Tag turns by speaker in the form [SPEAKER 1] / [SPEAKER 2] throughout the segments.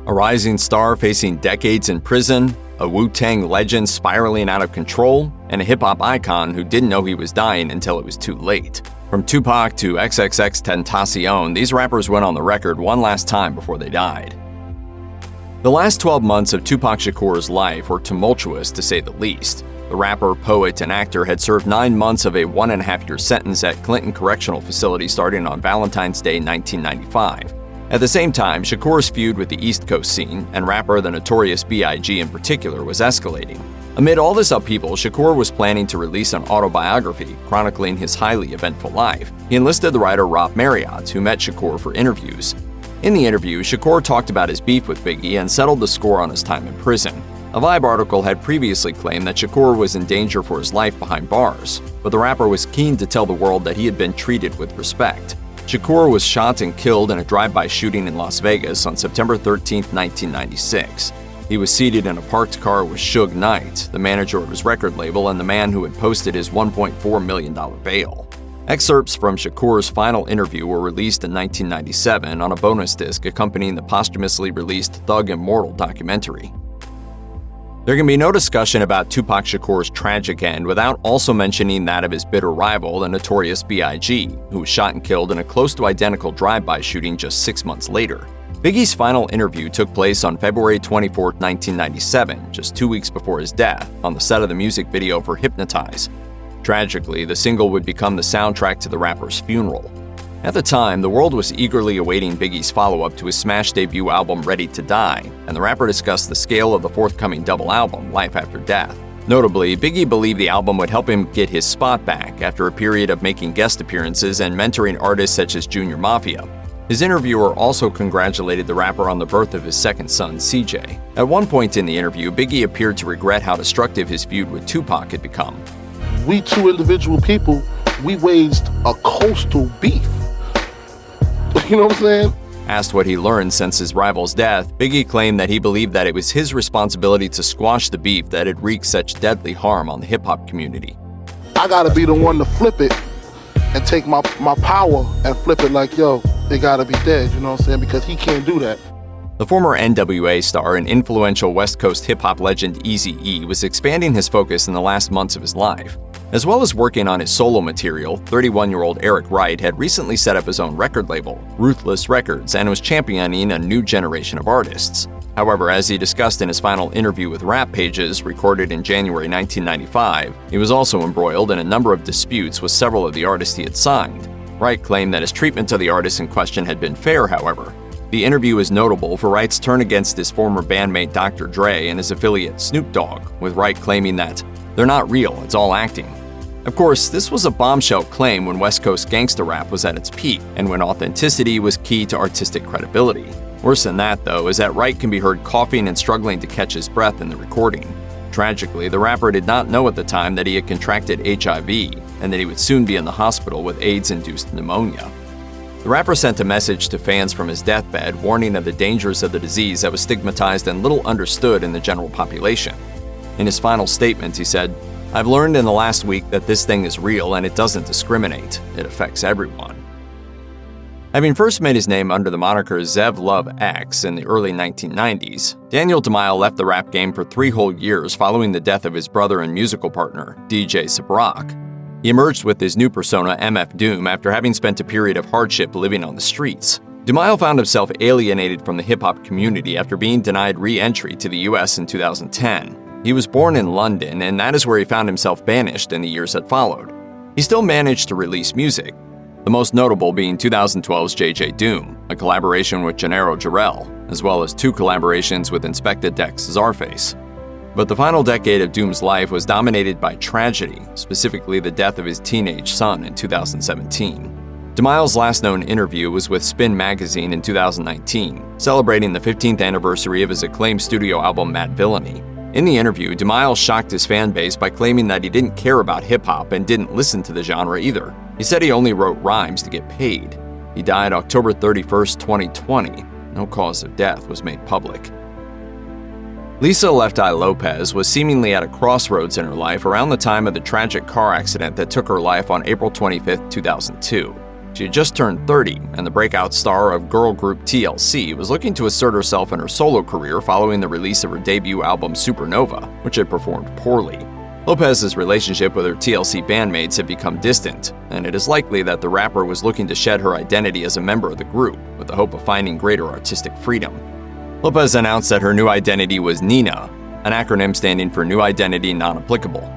[SPEAKER 1] A rising star facing decades in prison, a Wu-Tang legend spiraling out of control, and a hip-hop icon who didn't know he was dying until it was too late. From Tupac to XXXTentacion, these rappers went on the record one last time before they died. The last 12 months of Tupac Shakur's life were tumultuous, to say the least. The rapper, poet, and actor had served 9 months of a 1.5-year sentence at Clinton Correctional Facility starting on Valentine's Day 1995. At the same time, Shakur's feud with the East Coast scene, and rapper the Notorious B.I.G. in particular, was escalating. Amid all this upheaval, Shakur was planning to release an autobiography chronicling his highly eventful life. He enlisted the writer Rob Marriott, who met Shakur for interviews. In the interview, Shakur talked about his beef with Biggie and settled the score on his time in prison. A Vibe article had previously claimed that Shakur was in danger for his life behind bars, but the rapper was keen to tell the world that he had been treated with respect. Shakur was shot and killed in a drive-by shooting in Las Vegas on September 13, 1996. He was seated in a parked car with Suge Knight, the manager of his record label and the man who had posted his $1.4 million bail. Excerpts from Shakur's final interview were released in 1997 on a bonus disc accompanying the posthumously released Thug Immortal documentary. There can be no discussion about Tupac Shakur's tragic end without also mentioning that of his bitter rival, the Notorious B.I.G., who was shot and killed in a close-to-identical drive-by shooting just 6 months later. Biggie's final interview took place on February 24, 1997, just 2 weeks before his death, on the set of the music video for Hypnotize. Tragically, the single would become the soundtrack to the rapper's funeral. At the time, the world was eagerly awaiting Biggie's follow-up to his smash debut album Ready to Die, and the rapper discussed the scale of the forthcoming double album, Life After Death. Notably, Biggie believed the album would help him get his spot back after a period of making guest appearances and mentoring artists such as Junior Mafia. His interviewer also congratulated the rapper on the birth of his second son, CJ. At one point in the interview, Biggie appeared to regret how destructive his feud with Tupac had become.
[SPEAKER 2] We two individual people, we waged a coastal beef. You know what I'm saying?
[SPEAKER 1] Asked what he learned since his rival's death, Biggie claimed that he believed that it was his responsibility to squash the beef that had wreaked such deadly harm on the hip-hop community.
[SPEAKER 2] I gotta be the one to flip it and take my power and flip it like, yo, they gotta be dead, you know what I'm saying? Because he can't do that.
[SPEAKER 1] The former NWA star and influential West Coast hip-hop legend Eazy-E was expanding his focus in the last months of his life. As well as working on his solo material, 31-year-old Eric Wright had recently set up his own record label, Ruthless Records, and was championing a new generation of artists. However, as he discussed in his final interview with Rap Pages, recorded in January 1995, he was also embroiled in a number of disputes with several of the artists he had signed. Wright claimed that his treatment to the artists in question had been fair, however. The interview is notable for Wright's turn against his former bandmate Dr. Dre and his affiliate Snoop Dogg, with Wright claiming that, "They're not real, it's all acting." Of course, this was a bombshell claim when West Coast gangsta rap was at its peak, and when authenticity was key to artistic credibility. Worse than that, though, is that Wright can be heard coughing and struggling to catch his breath in the recording. Tragically, the rapper did not know at the time that he had contracted HIV, and that he would soon be in the hospital with AIDS-induced pneumonia. The rapper sent a message to fans from his deathbed warning of the dangers of the disease that was stigmatized and little understood in the general population. In his final statement, he said, "I've learned in the last week that this thing is real and it doesn't discriminate. It affects everyone." Having first made his name under the moniker Zev Love X in the early 1990s, Daniel DeMille left the rap game for 3 whole years following the death of his brother and musical partner, DJ Sabrak. He emerged with his new persona, MF Doom, after having spent a period of hardship living on the streets. DeMille found himself alienated from the hip-hop community after being denied re-entry to the US in 2010. He was born in London, and that is where he found himself banished in the years that followed. He still managed to release music, the most notable being 2012's JJ Doom, a collaboration with Gennaro Jarrell, as well as 2 collaborations with Inspectah Deck's Czarface. But the final decade of Doom's life was dominated by tragedy, specifically the death of his teenage son in 2017. DeMille's last known interview was with Spin Magazine in 2019, celebrating the 15th anniversary of his acclaimed studio album Madvillainy. In the interview, DeMille shocked his fan base by claiming that he didn't care about hip-hop and didn't listen to the genre either. He said he only wrote rhymes to get paid. He died October 31st, 2020. No cause of death was made public. Lisa Left Eye Lopez was seemingly at a crossroads in her life around the time of the tragic car accident that took her life on April 25, 2002. She had just turned 30, and the breakout star of girl group TLC was looking to assert herself in her solo career following the release of her debut album Supernova, which had performed poorly. Lopez's relationship with her TLC bandmates had become distant, and it is likely that the rapper was looking to shed her identity as a member of the group with the hope of finding greater artistic freedom. Lopez announced that her new identity was Nina, an acronym standing for New Identity Non-Applicable.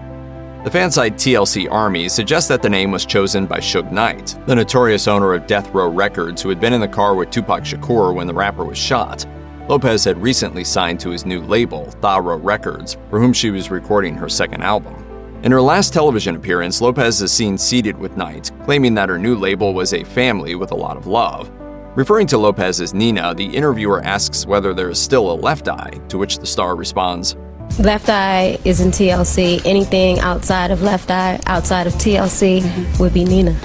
[SPEAKER 1] The fan site TLC Army suggests that the name was chosen by Suge Knight, the notorious owner of Death Row Records who had been in the car with Tupac Shakur when the rapper was shot. Lopez had recently signed to his new label, Tha Row Records, for whom she was recording her second album. In her last television appearance, Lopez is seen seated with Knight, claiming that her new label was a family with a lot of love. Referring to Lopez as Nina, the interviewer asks whether there is still a Left Eye, to which the star responds,
[SPEAKER 3] Left Eye is in TLC. Anything outside of Left Eye, outside of TLC, would be Nina.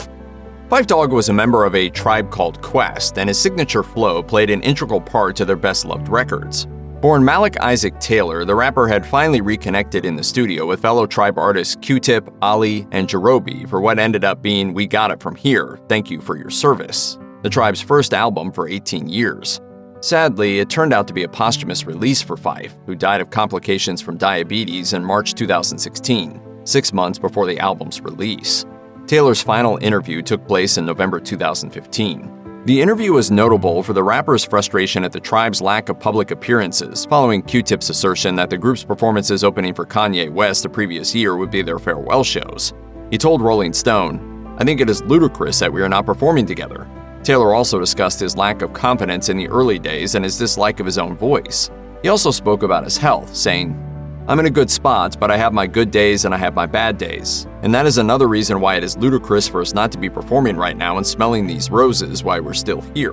[SPEAKER 1] Phife Dawg was a member of a tribe called Quest, and his signature flow played an integral part to their best-loved records. Born Malik Isaac Taylor, the rapper had finally reconnected in the studio with fellow tribe artists Q-Tip, Ali, and Jarobi for what ended up being We Got It From Here, Thank You For Your Service, the tribe's first album for 18 years. Sadly, it turned out to be a posthumous release for Phife, who died of complications from diabetes in March 2016, 6 months before the album's release. Taylor's final interview took place in November 2015. The interview was notable for the rapper's frustration at the tribe's lack of public appearances, following Q-Tip's assertion that the group's performances opening for Kanye West the previous year would be their farewell shows. He told Rolling Stone, "I think it is ludicrous that we are not performing together." Taylor also discussed his lack of confidence in the early days and his dislike of his own voice. He also spoke about his health, saying, "I'm in a good spot, but I have my good days and I have my bad days. And that is another reason why it is ludicrous for us not to be performing right now and smelling these roses while we're still here."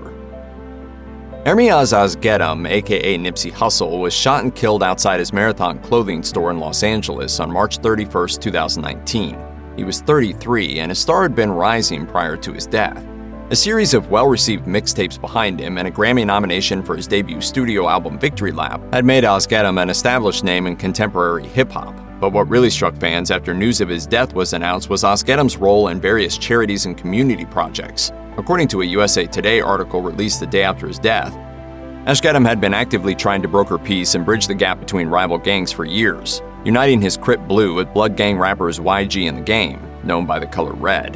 [SPEAKER 1] Ermias Asghedom, aka Nipsey Hussle, was shot and killed outside his Marathon clothing store in Los Angeles on March 31, 2019. He was 33, and his star had been rising prior to his death. A series of well-received mixtapes behind him and a Grammy nomination for his debut studio album Victory Lap had made Asghedom an established name in contemporary hip-hop. But what really struck fans after news of his death was announced was Asghedam's role in various charities and community projects. According to a USA Today article released the day after his death, Asghedom had been actively trying to broker peace and bridge the gap between rival gangs for years, uniting his Crip Blue with Blood Gang rappers YG and The Game, known by the color red.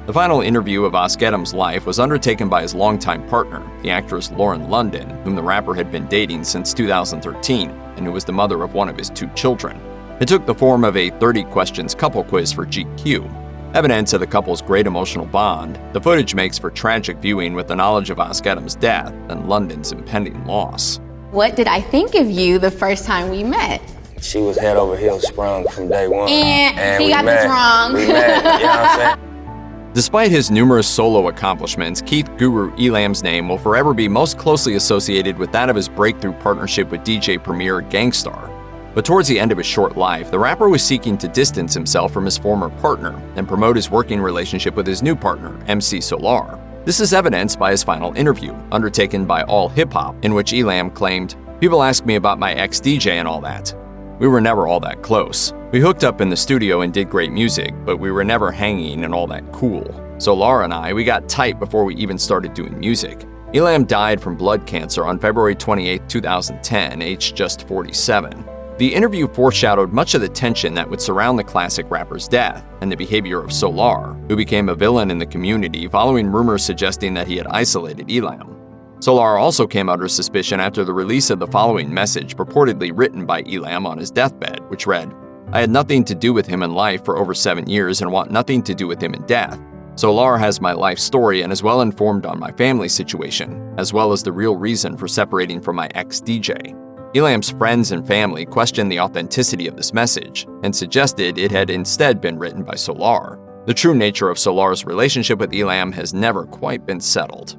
[SPEAKER 1] The final interview of Asghedam's life was undertaken by his longtime partner, the actress Lauren London, whom the rapper had been dating since 2013 and who was the mother of one of his 2 children. It took the form of a 30 questions couple quiz for GQ. Evidence of the couple's great emotional bond, the footage makes for tragic viewing with the knowledge of Asghedam's death and London's impending loss.
[SPEAKER 4] What did I think of you the first time we met?
[SPEAKER 5] She was head over heels sprung from day one.
[SPEAKER 4] And he got this wrong.
[SPEAKER 5] We met, you know what I'm saying?
[SPEAKER 1] Despite his numerous solo accomplishments, Keith Guru Elam's name will forever be most closely associated with that of his breakthrough partnership with DJ Premier Gang Starr. But towards the end of his short life, the rapper was seeking to distance himself from his former partner and promote his working relationship with his new partner, MC Solar. This is evidenced by his final interview, undertaken by All Hip Hop, in which Elam claimed, "People ask me about my ex-DJ and all that. We were never all that close. We hooked up in the studio and did great music, but we were never hanging and all that cool. Solar and I, we got tight before we even started doing music." Elam died from blood cancer on February 28, 2010, aged just 47. The interview foreshadowed much of the tension that would surround the classic rapper's death and the behavior of Solar, who became a villain in the community following rumors suggesting that he had isolated Elam. Solar also came under suspicion after the release of the following message purportedly written by Elam on his deathbed, which read, "I had nothing to do with him in life for over 7 years and want nothing to do with him in death. Solar has my life story and is well informed on my family situation, as well as the real reason for separating from my ex-DJ." Elam's friends and family questioned the authenticity of this message and suggested it had instead been written by Solar. The true nature of Solar's relationship with Elam has never quite been settled.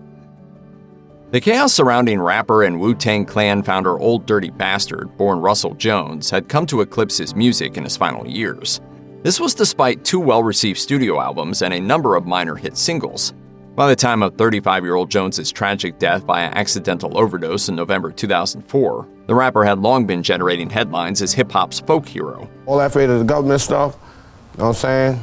[SPEAKER 1] The chaos surrounding rapper and Wu-Tang Clan founder Old Dirty Bastard, born Russell Jones, had come to eclipse his music in his final years. This was despite 2 well-received studio albums and a number of minor hit singles. By the time of 35-year-old Jones's tragic death by an accidental overdose in November 2004, the rapper had long been generating headlines as hip-hop's folk hero.
[SPEAKER 6] All afraid of the government stuff, you know what I'm saying?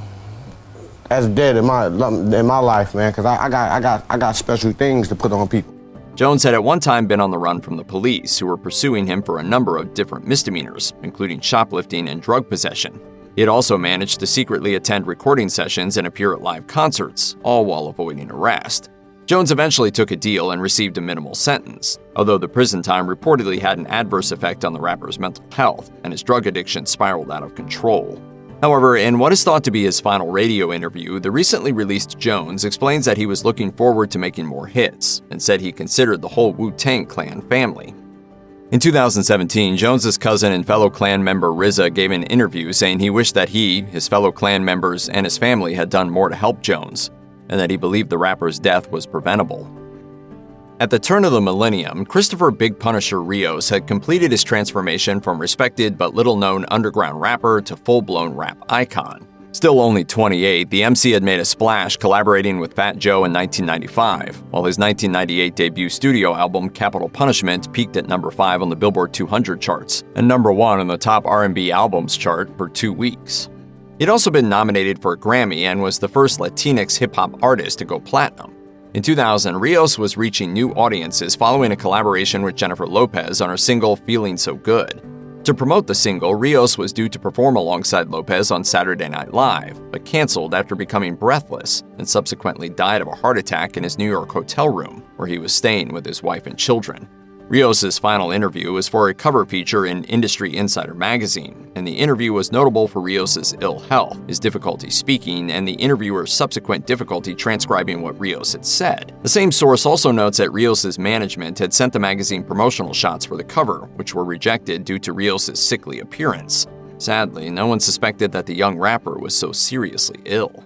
[SPEAKER 6] as dead in my life, man, because I got special things to put on people.
[SPEAKER 1] Jones had at one time been on the run from the police, who were pursuing him for a number of different misdemeanors, including shoplifting and drug possession. He had also managed to secretly attend recording sessions and appear at live concerts, all while avoiding arrest. Jones eventually took a deal and received a minimal sentence, although the prison time reportedly had an adverse effect on the rapper's mental health, and his drug addiction spiraled out of control. However, in what is thought to be his final radio interview, the recently released Jones explains that he was looking forward to making more hits, and said he considered the whole Wu-Tang Clan family. In 2017, Jones's cousin and fellow Clan member RZA gave an interview saying he wished that he, his fellow Clan members, and his family had done more to help Jones, and that he believed the rapper's death was preventable. At the turn of the millennium, Christopher Big Punisher Rios had completed his transformation from respected but little-known underground rapper to full-blown rap icon. Still only 28, the MC had made a splash collaborating with Fat Joe in 1995, while his 1998 debut studio album, Capital Punishment, peaked at number 5 on the Billboard 200 charts, and number 1 on the top R&B albums chart for 2 weeks. He'd also been nominated for a Grammy and was the first Latinx hip-hop artist to go platinum. In 2000, Rios was reaching new audiences following a collaboration with Jennifer Lopez on her single Feeling So Good. To promote the single, Rios was due to perform alongside Lopez on Saturday Night Live, but canceled after becoming breathless and subsequently died of a heart attack in his New York hotel room, where he was staying with his wife and children. Rios' final interview was for a cover feature in Industry Insider magazine, and the interview was notable for Rios' ill health, his difficulty speaking, and the interviewer's subsequent difficulty transcribing what Rios had said. The same source also notes that Rios' management had sent the magazine promotional shots for the cover, which were rejected due to Rios' sickly appearance. Sadly, no one suspected that the young rapper was so seriously ill.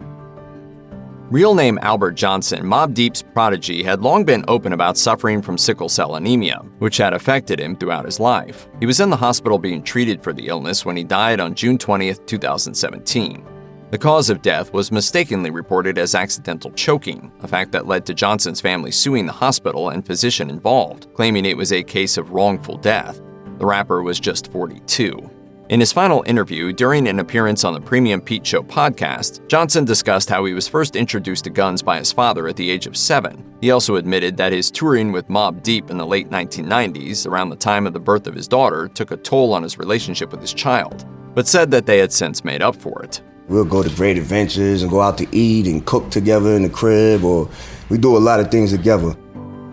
[SPEAKER 1] Real name Albert Johnson, Mobb Deep's prodigy, had long been open about suffering from sickle cell anemia, which had affected him throughout his life. He was in the hospital being treated for the illness when he died on June 20, 2017. The cause of death was mistakenly reported as accidental choking, a fact that led to Johnson's family suing the hospital and physician involved, claiming it was a case of wrongful death. The rapper was just 42. In his final interview, during an appearance on the Premium Pete Show podcast, Johnson discussed how he was first introduced to guns by his father at the age of 7. He also admitted that his touring with Mobb Deep in the late 1990s, around the time of the birth of his daughter, took a toll on his relationship with his child, but said that they had since made up for it.
[SPEAKER 7] We'll go to great adventures and go out to eat and cook together in the crib, or we do a lot of things together.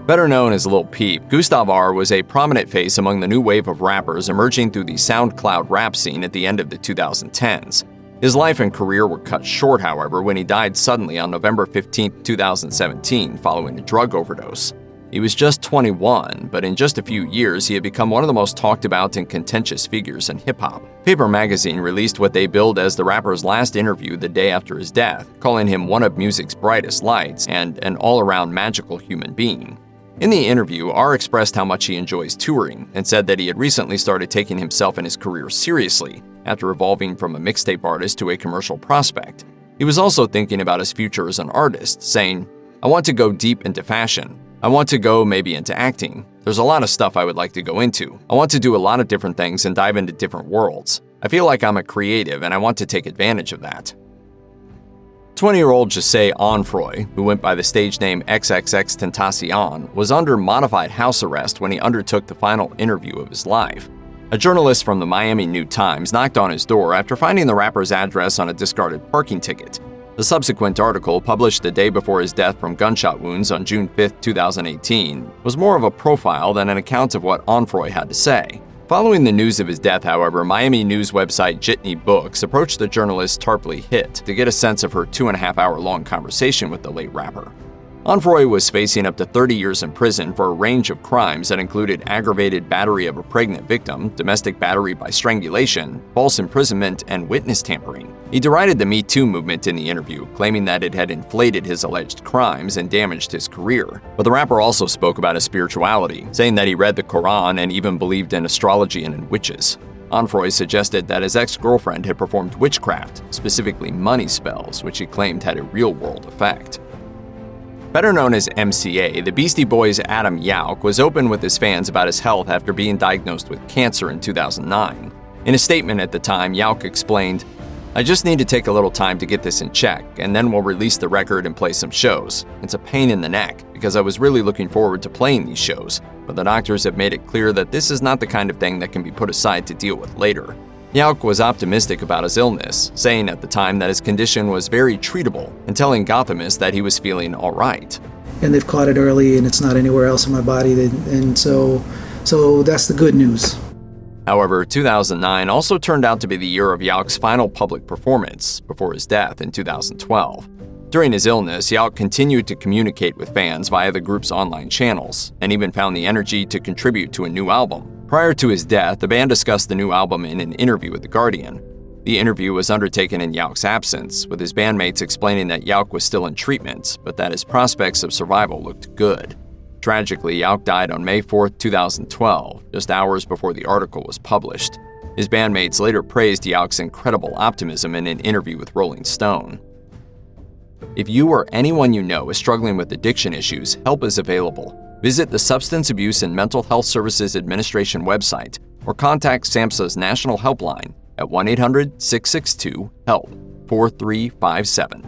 [SPEAKER 1] Better known as Lil Peep, Gustav R was a prominent face among the new wave of rappers emerging through the SoundCloud rap scene at the end of the 2010s. His life and career were cut short, however, when he died suddenly on November 15, 2017, following a drug overdose. He was just 21, but in just a few years, he had become one of the most talked about and contentious figures in hip-hop. Paper Magazine released what they billed as the rapper's last interview the day after his death, calling him one of music's brightest lights and an all-around magical human being. In the interview, R expressed how much he enjoys touring and said that he had recently started taking himself and his career seriously after evolving from a mixtape artist to a commercial prospect. He was also thinking about his future as an artist, saying, "I want to go deep into fashion. I want to go maybe into acting. There's a lot of stuff I would like to go into. I want to do a lot of different things and dive into different worlds. I feel like I'm a creative and I want to take advantage of that." 20-year-old Jesse Onfroy, who went by the stage name XXXTentacion, was under modified house arrest when he undertook the final interview of his life. A journalist from the Miami New Times knocked on his door after finding the rapper's address on a discarded parking ticket. The subsequent article, published the day before his death from gunshot wounds on June 5, 2018, was more of a profile than an account of what Onfroy had to say. Following the news of his death, however, Miami news website Jitney Books approached the journalist Tarpley Hitt to get a sense of her 2.5-hour-long conversation with the late rapper. Onfroy was facing up to 30 years in prison for a range of crimes that included aggravated battery of a pregnant victim, domestic battery by strangulation, false imprisonment, and witness tampering. He derided the Me Too movement in the interview, claiming that it had inflated his alleged crimes and damaged his career. But the rapper also spoke about his spirituality, saying that he read the Quran and even believed in astrology and in witches. Onfroy suggested that his ex-girlfriend had performed witchcraft, specifically money spells, which he claimed had a real-world effect. Better known as MCA, the Beastie Boys' Adam Yauch was open with his fans about his health after being diagnosed with cancer in 2009. In a statement at the time, Yauch explained, I just need to take a little time to get this in check, and then we'll release the record and play some shows. It's a pain in the neck, because I was really looking forward to playing these shows, but the doctors have made it clear that this is not the kind of thing that can be put aside to deal with later. Yauch was optimistic about his illness, saying at the time that his condition was very treatable, and telling Gothamist that he was feeling all right.
[SPEAKER 8] And they've caught it early, and it's not anywhere else in my body, and so that's the good news.
[SPEAKER 1] However, 2009 also turned out to be the year of Yauch's final public performance before his death in 2012. During his illness, Yauch continued to communicate with fans via the group's online channels, and even found the energy to contribute to a new album. Prior to his death, the band discussed the new album in an interview with The Guardian. The interview was undertaken in Yauch's absence, with his bandmates explaining that Yauch was still in treatment, but that his prospects of survival looked good. Tragically, Yauch died on May 4, 2012, just hours before the article was published. His bandmates later praised Yauch's incredible optimism in an interview with Rolling Stone. If you or anyone you know is struggling with addiction issues, help is available. Visit the Substance Abuse and Mental Health Services Administration website or contact SAMHSA's National Helpline at 1-800-662-HELP 4357.